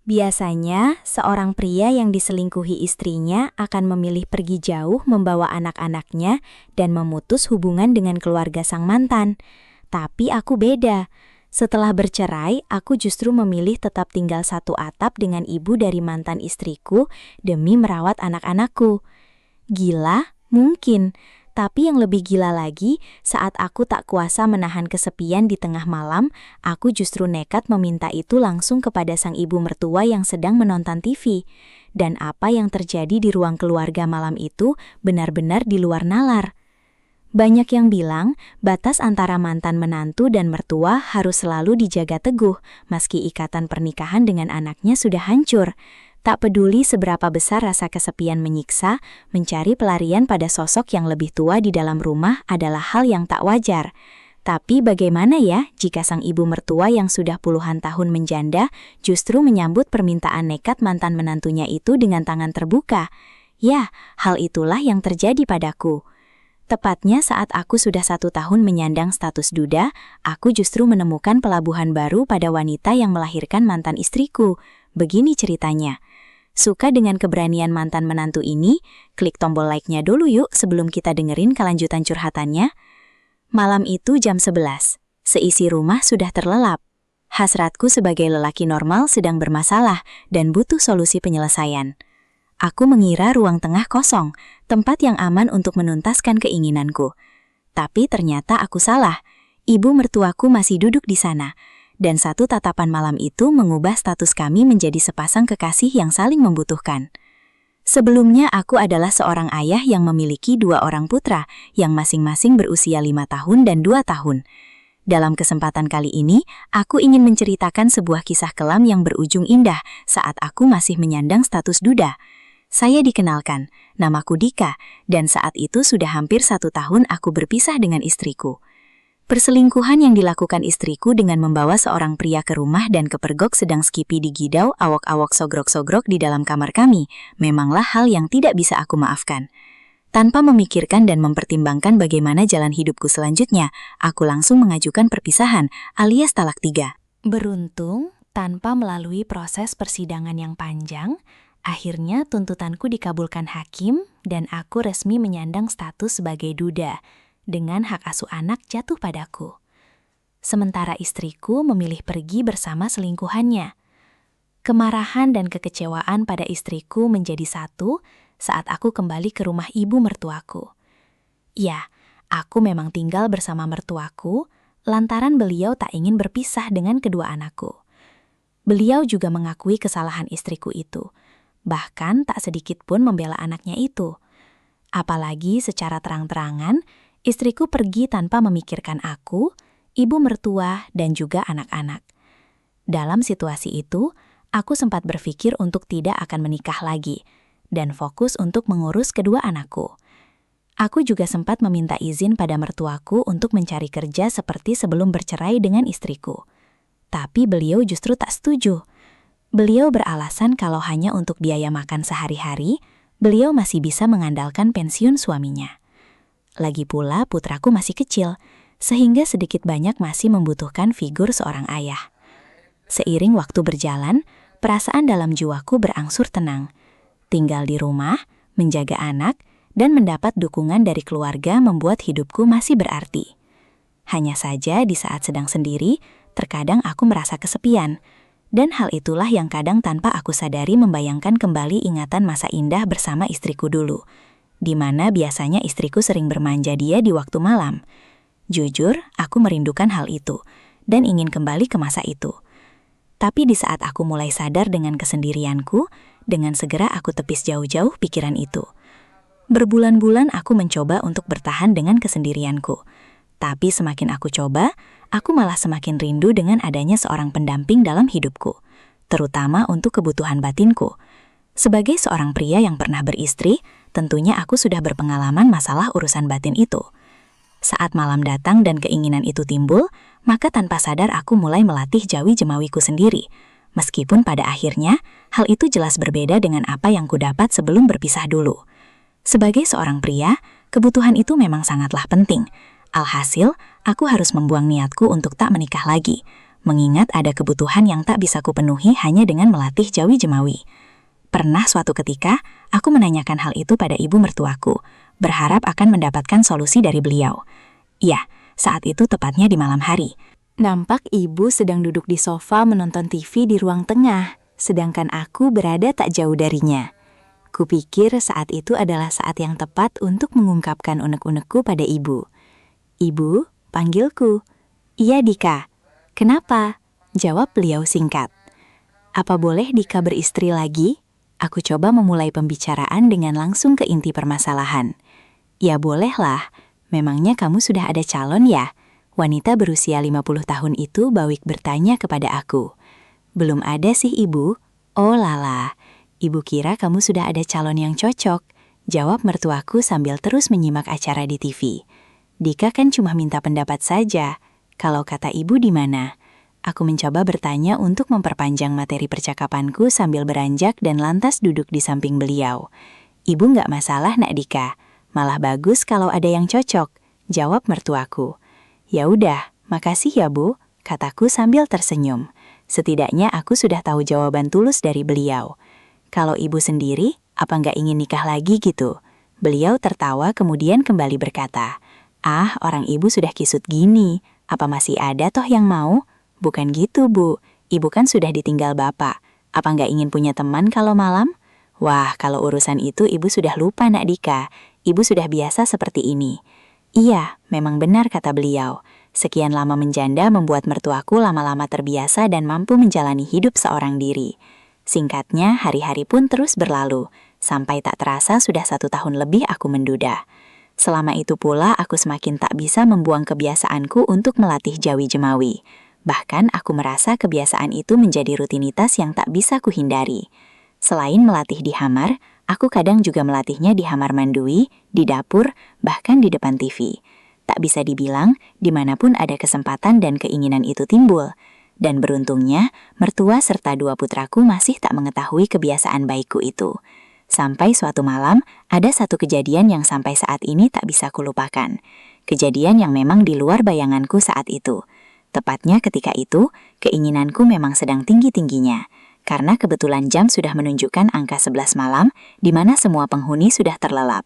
Biasanya, seorang pria yang diselingkuhi istrinya akan memilih pergi jauh membawa anak-anaknya dan memutus hubungan dengan keluarga sang mantan. Tapi aku beda. Setelah bercerai, aku justru memilih tetap tinggal satu atap dengan ibu dari mantan istriku demi merawat anak-anakku. Gila? Mungkin. Tapi yang lebih gila lagi, saat aku tak kuasa menahan kesepian di tengah malam, aku justru nekat meminta itu langsung kepada sang ibu mertua yang sedang menonton TV. Dan apa yang terjadi di ruang keluarga malam itu benar-benar di luar nalar. Banyak yang bilang, batas antara mantan menantu dan mertua harus selalu dijaga teguh, meski ikatan pernikahan dengan anaknya sudah hancur. Tak peduli seberapa besar rasa kesepian menyiksa, mencari pelarian pada sosok yang lebih tua di dalam rumah adalah hal yang tak wajar. Tapi bagaimana ya jika sang ibu mertua yang sudah puluhan tahun menjanda justru menyambut permintaan nekat mantan menantunya itu dengan tangan terbuka? Ya, hal itulah yang terjadi padaku. Tepatnya saat aku sudah 1 tahun menyandang status duda, aku justru menemukan pelabuhan baru pada wanita yang melahirkan mantan istriku. Begini ceritanya. Suka dengan keberanian mantan menantu ini? Klik tombol like-nya dulu yuk sebelum kita dengerin kelanjutan curhatannya. Malam itu jam 11. Seisi rumah sudah terlelap. Hasratku sebagai lelaki normal sedang bermasalah dan butuh solusi penyelesaian. Aku mengira ruang tengah kosong, tempat yang aman untuk menuntaskan keinginanku. Tapi ternyata aku salah. Ibu mertuaku masih duduk di sana. Dan satu tatapan malam itu mengubah status kami menjadi sepasang kekasih yang saling membutuhkan. Sebelumnya aku adalah seorang ayah yang memiliki 2 orang putra, yang masing-masing berusia 5 tahun dan 2 tahun. Dalam kesempatan kali ini, aku ingin menceritakan sebuah kisah kelam yang berujung indah saat aku masih menyandang status duda. Saya dikenalkan, namaku Dika, dan saat itu sudah hampir 1 tahun aku berpisah dengan istriku. Perselingkuhan yang dilakukan istriku dengan membawa seorang pria ke rumah dan kepergok sedang Skippy digidau awok-awok sogrok-sogrok di dalam kamar kami, memanglah hal yang tidak bisa aku maafkan. Tanpa memikirkan dan mempertimbangkan bagaimana jalan hidupku selanjutnya, aku langsung mengajukan perpisahan alias talak 3. Beruntung, tanpa melalui proses persidangan yang panjang, akhirnya tuntutanku dikabulkan hakim dan aku resmi menyandang status sebagai duda, dengan hak asuh anak jatuh padaku. Sementara istriku memilih pergi bersama selingkuhannya. Kemarahan dan kekecewaan pada istriku menjadi satu saat aku kembali ke rumah ibu mertuaku. Ya, aku memang tinggal bersama mertuaku, lantaran beliau tak ingin berpisah dengan kedua anakku. Beliau juga mengakui kesalahan istriku itu, bahkan tak sedikit pun membela anaknya itu. Apalagi secara terang-terangan, istriku pergi tanpa memikirkan aku, ibu mertua, dan juga anak-anak. Dalam situasi itu, aku sempat berpikir untuk tidak akan menikah lagi, dan fokus untuk mengurus kedua anakku. Aku juga sempat meminta izin pada mertuaku untuk mencari kerja seperti sebelum bercerai dengan istriku. Tapi beliau justru tak setuju. Beliau beralasan kalau hanya untuk biaya makan sehari-hari, beliau masih bisa mengandalkan pensiun suaminya. Lagi pula putraku masih kecil, sehingga sedikit banyak masih membutuhkan figur seorang ayah. Seiring waktu berjalan, perasaan dalam jiwaku berangsur tenang. Tinggal di rumah, menjaga anak, dan mendapat dukungan dari keluarga membuat hidupku masih berarti. Hanya saja di saat sedang sendiri, terkadang aku merasa kesepian. Dan hal itulah yang kadang tanpa aku sadari membayangkan kembali ingatan masa indah bersama istriku dulu, di mana biasanya istriku sering bermanja dia di waktu malam. Jujur, aku merindukan hal itu, dan ingin kembali ke masa itu. Tapi di saat aku mulai sadar dengan kesendirianku, dengan segera aku tepis jauh-jauh pikiran itu. Berbulan-bulan aku mencoba untuk bertahan dengan kesendirianku. Tapi semakin aku coba, aku malah semakin rindu dengan adanya seorang pendamping dalam hidupku, terutama untuk kebutuhan batinku. Sebagai seorang pria yang pernah beristri, tentunya aku sudah berpengalaman masalah urusan batin itu. Saat malam datang dan keinginan itu timbul, maka tanpa sadar aku mulai melatih jawi jemawiku sendiri. Meskipun pada akhirnya, hal itu jelas berbeda dengan apa yang kudapat sebelum berpisah dulu. Sebagai seorang pria, kebutuhan itu memang sangatlah penting. Alhasil, aku harus membuang niatku untuk tak menikah lagi. mengingat ada kebutuhan yang tak bisa kupenuhi hanya dengan melatih jawi jemawi. Pernah suatu ketika, aku menanyakan hal itu pada ibu mertuaku, berharap akan mendapatkan solusi dari beliau. Ya, saat itu tepatnya di malam hari. Nampak ibu sedang duduk di sofa menonton TV di ruang tengah, sedangkan aku berada tak jauh darinya. Kupikir saat itu adalah saat yang tepat untuk mengungkapkan unek-unekku pada ibu. Ibu, panggilku. Iya Dika. Kenapa? Jawab beliau singkat. Apa boleh Dika beristri lagi? Aku coba memulai pembicaraan dengan langsung ke inti permasalahan. Ya bolehlah, memangnya kamu sudah ada calon ya? Wanita berusia 50 tahun itu bawik bertanya kepada aku. Belum ada sih ibu. Oh lala, ibu kira kamu sudah ada calon yang cocok. Jawab mertuaku sambil terus menyimak acara di TV. Dika kan cuma minta pendapat saja. Kalau kata ibu di mana? Aku mencoba bertanya untuk memperpanjang materi percakapanku sambil beranjak dan lantas duduk di samping beliau. Ibu nggak masalah nak Dika, malah bagus kalau ada yang cocok, jawab mertuaku. Ya udah, makasih ya bu, kataku sambil tersenyum. Setidaknya aku sudah tahu jawaban tulus dari beliau. Kalau ibu sendiri, apa nggak ingin nikah lagi gitu? Beliau tertawa kemudian kembali berkata, ah orang ibu sudah kisut gini, apa masih ada toh yang mau? Bukan gitu, Bu. Ibu kan sudah ditinggal bapak. Apa nggak ingin punya teman kalau malam? Wah, kalau urusan itu ibu sudah lupa, Nak Dika. Ibu sudah biasa seperti ini. Iya, memang benar kata beliau. Sekian lama menjanda membuat mertuaku lama-lama terbiasa dan mampu menjalani hidup seorang diri. Singkatnya, hari-hari pun terus berlalu. Sampai tak terasa sudah 1 tahun lebih aku menduda. Selama itu pula aku semakin tak bisa membuang kebiasaanku untuk melatih jawi jemawi. Bahkan aku merasa kebiasaan itu menjadi rutinitas yang tak bisa kuhindari. Selain melatih di hamar, aku kadang juga melatihnya di hamar mandui, di dapur, bahkan di depan TV. Tak bisa dibilang, dimanapun ada kesempatan dan keinginan itu timbul. Dan beruntungnya, mertua serta 2 putraku masih tak mengetahui kebiasaan baikku itu. Sampai suatu malam, ada satu kejadian yang sampai saat ini tak bisa kulupakan. Kejadian yang memang di luar bayanganku saat itu. Tepatnya ketika itu, keinginanku memang sedang tinggi-tingginya, karena kebetulan jam sudah menunjukkan angka 11 malam, di mana semua penghuni sudah terlelap.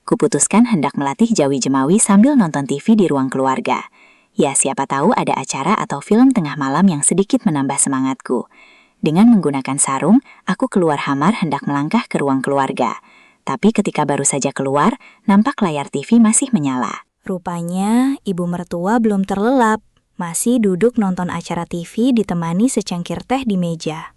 Kuputuskan hendak melatih jawi jemawi sambil nonton TV di ruang keluarga. Ya siapa tahu ada acara atau film tengah malam yang sedikit menambah semangatku. Dengan menggunakan sarung, aku keluar hamar hendak melangkah ke ruang keluarga. Tapi ketika baru saja keluar, nampak layar TV masih menyala. Rupanya ibu mertua belum terlelap. Masih duduk nonton acara TV ditemani secangkir teh di meja.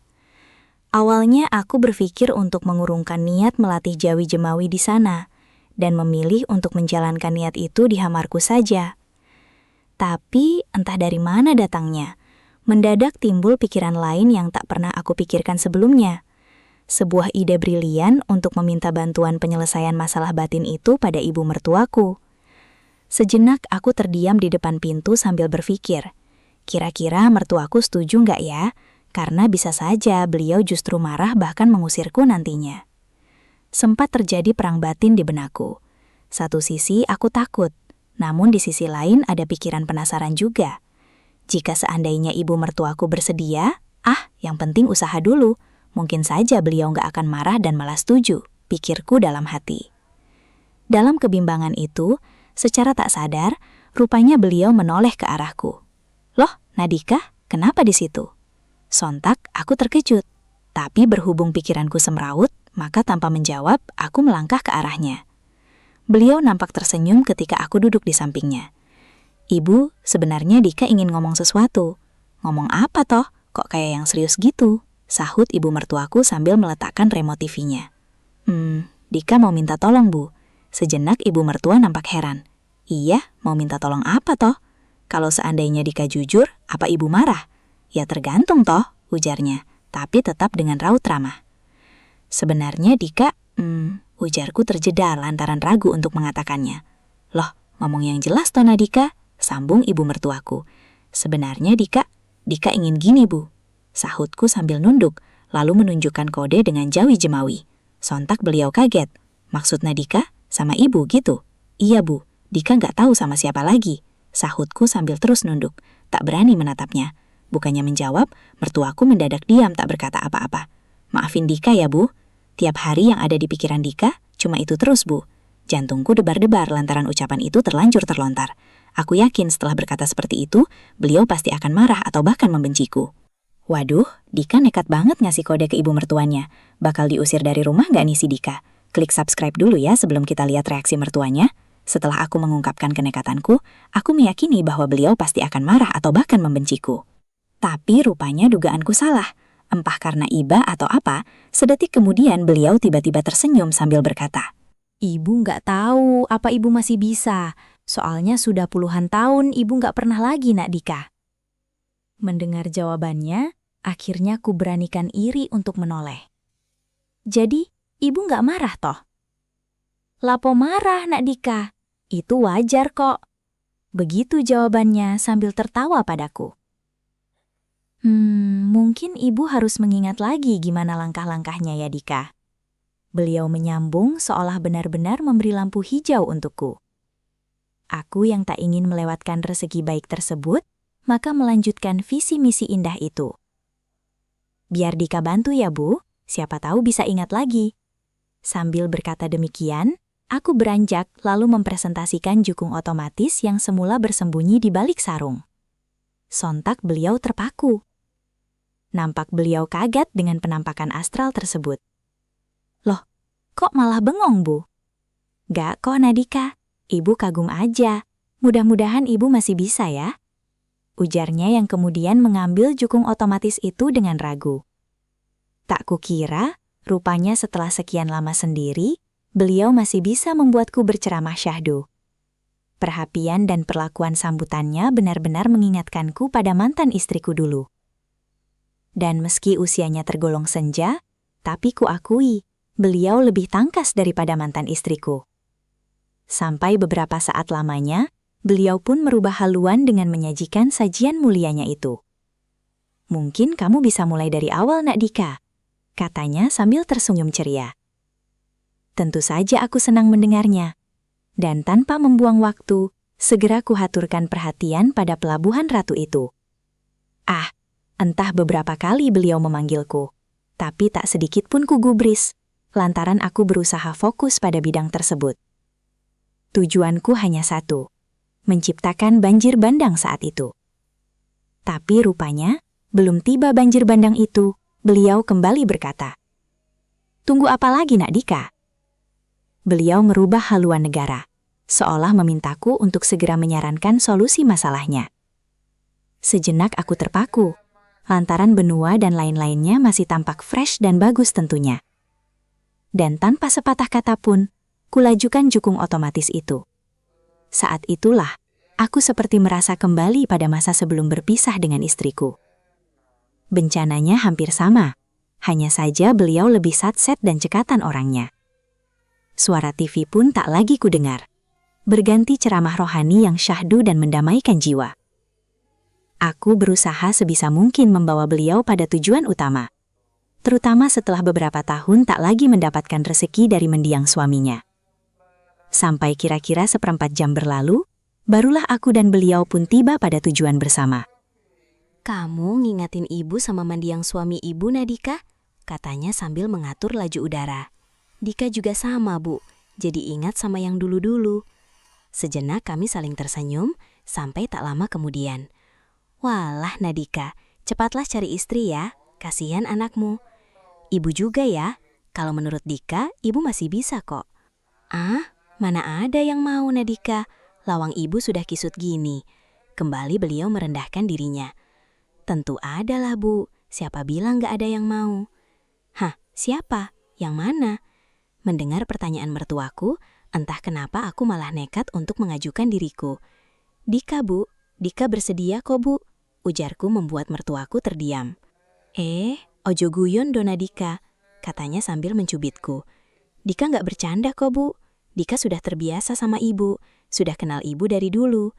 Awalnya aku berpikir untuk mengurungkan niat melatih jawi jemawi di sana, dan memilih untuk menjalankan niat itu di hamarku saja. Tapi entah dari mana datangnya, mendadak timbul pikiran lain yang tak pernah aku pikirkan sebelumnya. Sebuah ide brilian untuk meminta bantuan penyelesaian masalah batin itu pada ibu mertuaku. Sejenak aku terdiam di depan pintu sambil berpikir, kira-kira mertuaku setuju nggak ya? Karena bisa saja beliau justru marah bahkan mengusirku nantinya. Sempat terjadi perang batin di benakku. Satu sisi aku takut, namun di sisi lain ada pikiran penasaran juga. Jika seandainya ibu mertuaku bersedia, yang penting usaha dulu. Mungkin saja beliau nggak akan marah dan malah setuju, pikirku dalam hati. Dalam kebimbangan itu, secara tak sadar, rupanya beliau menoleh ke arahku. Loh, Nadika, kenapa di situ? Sontak aku terkejut, tapi berhubung pikiranku semrawut, maka tanpa menjawab, aku melangkah ke arahnya. Beliau nampak tersenyum ketika aku duduk di sampingnya. Ibu, sebenarnya Dika ingin ngomong sesuatu. Ngomong apa toh? Kok kayak yang serius gitu? Sahut ibu mertuaku sambil meletakkan remote TV-nya. Dika mau minta tolong bu. Sejenak ibu mertua nampak heran. Iya, mau minta tolong apa toh? Kalau seandainya Dika jujur, apa ibu marah? Ya tergantung toh, ujarnya, tapi tetap dengan raut ramah. Sebenarnya Dika, ujarku terjeda lantaran ragu untuk mengatakannya. Loh, ngomong yang jelas toh Nadika, sambung ibu mertuaku. Sebenarnya Dika ingin gini bu, sahutku sambil nunduk, lalu menunjukkan kode dengan jawi jemawi. Sontak beliau kaget. Maksud Nadika sama ibu gitu? Iya bu, Dika nggak tahu sama siapa lagi, sahutku sambil terus nunduk, tak berani menatapnya. Bukannya menjawab, mertuaku mendadak diam tak berkata apa-apa. Maafin Dika ya, Bu. Tiap hari yang ada di pikiran Dika, cuma itu terus, Bu. Jantungku debar-debar lantaran ucapan itu terlanjur terlontar. Aku yakin setelah berkata seperti itu, beliau pasti akan marah atau bahkan membenciku. Waduh, Dika nekat banget ngasih kode ke ibu mertuanya. Bakal diusir dari rumah nggak nih si Dika? Klik subscribe dulu ya sebelum kita lihat reaksi mertuanya. Setelah aku mengungkapkan kenekatanku, aku meyakini bahwa beliau pasti akan marah atau bahkan membenciku. Tapi rupanya dugaanku salah. Entah karena iba atau apa, sedetik kemudian beliau tiba-tiba tersenyum sambil berkata, Ibu nggak tahu apa ibu masih bisa. Soalnya sudah puluhan tahun ibu nggak pernah lagi, Nak Dika. Mendengar jawabannya, akhirnya ku beranikan iri untuk menoleh. Jadi, ibu nggak marah toh? Lapo marah, Nak Dika? Itu wajar kok. Begitu jawabannya sambil tertawa padaku. Mungkin ibu harus mengingat lagi gimana langkah-langkahnya ya Dika. Beliau menyambung seolah benar-benar memberi lampu hijau untukku. Aku yang tak ingin melewatkan rezeki baik tersebut, maka melanjutkan visi misi indah itu. Biar Dika bantu ya Bu, siapa tahu bisa ingat lagi. Sambil berkata demikian, aku beranjak lalu mempresentasikan jukung otomatis yang semula bersembunyi di balik sarung. Sontak beliau terpaku. Nampak beliau kaget dengan penampakan astral tersebut. Loh, kok malah bengong, Bu? Gak kok, Nadika. Ibu kagum aja. Mudah-mudahan ibu masih bisa ya. Ujarnya yang kemudian mengambil jukung otomatis itu dengan ragu. Tak kukira, rupanya setelah sekian lama sendiri, beliau masih bisa membuatku berceramah syahdu. Perhatian dan perlakuan sambutannya benar-benar mengingatkanku pada mantan istriku dulu. Dan meski usianya tergolong senja, tapi kuakui, beliau lebih tangkas daripada mantan istriku. Sampai beberapa saat lamanya, beliau pun merubah haluan dengan menyajikan sajian mulianya itu. Mungkin kamu bisa mulai dari awal, Nak Dika, katanya sambil tersenyum ceria. Tentu saja aku senang mendengarnya. Dan tanpa membuang waktu, segera kuhaturkan perhatian pada pelabuhan ratu itu. Entah beberapa kali beliau memanggilku, tapi tak sedikit pun kugubris, lantaran aku berusaha fokus pada bidang tersebut. Tujuanku hanya satu, menciptakan banjir bandang saat itu. Tapi rupanya, belum tiba banjir bandang itu, beliau kembali berkata, "Tunggu apa lagi, Nak Dika?" Beliau merubah haluan negara, seolah memintaku untuk segera menyarankan solusi masalahnya. Sejenak aku terpaku, lantaran benua dan lain-lainnya masih tampak fresh dan bagus tentunya. Dan tanpa sepatah kata pun, kulajukan jukung otomatis itu. Saat itulah, aku seperti merasa kembali pada masa sebelum berpisah dengan istriku. Bencananya hampir sama, hanya saja beliau lebih satset dan cekatan orangnya. Suara TV pun tak lagi kudengar, berganti ceramah rohani yang syahdu dan mendamaikan jiwa. Aku berusaha sebisa mungkin membawa beliau pada tujuan utama, terutama setelah beberapa tahun tak lagi mendapatkan rezeki dari mendiang suaminya. Sampai kira-kira 1/4 jam berlalu, barulah aku dan beliau pun tiba pada tujuan bersama. Kamu ngingatin ibu sama mendiang suami ibu, Nadika? Katanya sambil mengatur laju udara. Dika juga sama, Bu. Jadi ingat sama yang dulu-dulu. Sejenak kami saling tersenyum, sampai tak lama kemudian. Walah Nadika, cepatlah cari istri ya, kasihan anakmu. Ibu juga ya, kalau menurut Dika, ibu masih bisa kok. Mana ada yang mau Nadika, lawang ibu sudah kisut gini. Kembali beliau merendahkan dirinya. Tentu ada lah Bu, siapa bilang gak ada yang mau? Siapa? Yang mana? Mendengar pertanyaan mertuaku, entah kenapa aku malah nekat untuk mengajukan diriku. Dika Bu, Dika bersedia kok Bu, ujarku membuat mertuaku terdiam. Ojo guyon dona Dika, katanya sambil mencubitku. Dika gak bercanda kok Bu, Dika sudah terbiasa sama ibu, sudah kenal ibu dari dulu.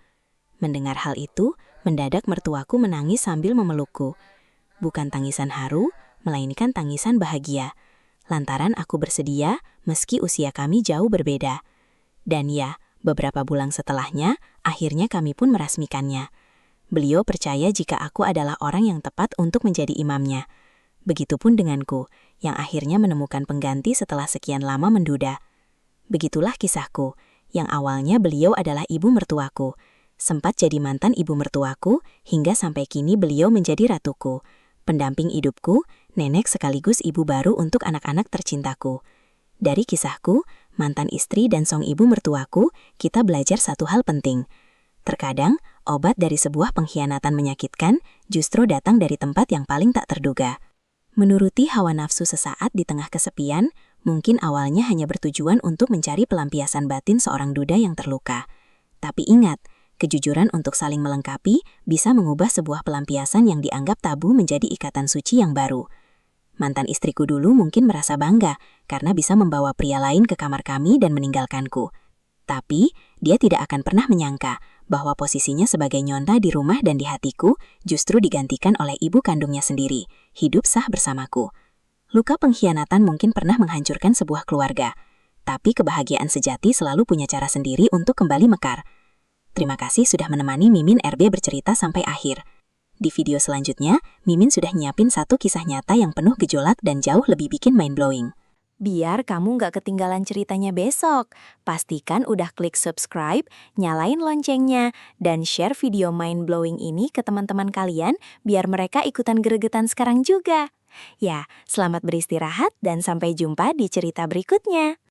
Mendengar hal itu, mendadak mertuaku menangis sambil memelukku. Bukan tangisan haru, melainkan tangisan bahagia. Lantaran aku bersedia meski usia kami jauh berbeda. Dan ya, beberapa bulan setelahnya, akhirnya kami pun merasmikannya. Beliau percaya jika aku adalah orang yang tepat untuk menjadi imamnya. Begitupun denganku, yang akhirnya menemukan pengganti setelah sekian lama menduda. Begitulah kisahku, yang awalnya beliau adalah ibu mertuaku, sempat jadi mantan ibu mertuaku, hingga sampai kini beliau menjadi ratuku, pendamping hidupku, nenek sekaligus ibu baru untuk anak-anak tercintaku. Dari kisahku, mantan istri dan sang ibu mertuaku, kita belajar satu hal penting. Terkadang, obat dari sebuah pengkhianatan menyakitkan justru datang dari tempat yang paling tak terduga. Menuruti hawa nafsu sesaat di tengah kesepian, mungkin awalnya hanya bertujuan untuk mencari pelampiasan batin seorang duda yang terluka. Tapi ingat, kejujuran untuk saling melengkapi bisa mengubah sebuah pelampiasan yang dianggap tabu menjadi ikatan suci yang baru. Mantan istriku dulu mungkin merasa bangga karena bisa membawa pria lain ke kamar kami dan meninggalkanku. Tapi, dia tidak akan pernah menyangka bahwa posisinya sebagai nyonta di rumah dan di hatiku justru digantikan oleh ibu kandungnya sendiri, hidup sah bersamaku. Luka pengkhianatan mungkin pernah menghancurkan sebuah keluarga, tapi kebahagiaan sejati selalu punya cara sendiri untuk kembali mekar. Terima kasih sudah menemani Mimin RB bercerita sampai akhir. Di video selanjutnya, Mimin sudah nyiapin satu kisah nyata yang penuh gejolak dan jauh lebih bikin mind-blowing. Biar kamu nggak ketinggalan ceritanya besok, pastikan udah klik subscribe, nyalain loncengnya, dan share video mind-blowing ini ke teman-teman kalian biar mereka ikutan gregetan sekarang juga. Ya, selamat beristirahat dan sampai jumpa di cerita berikutnya.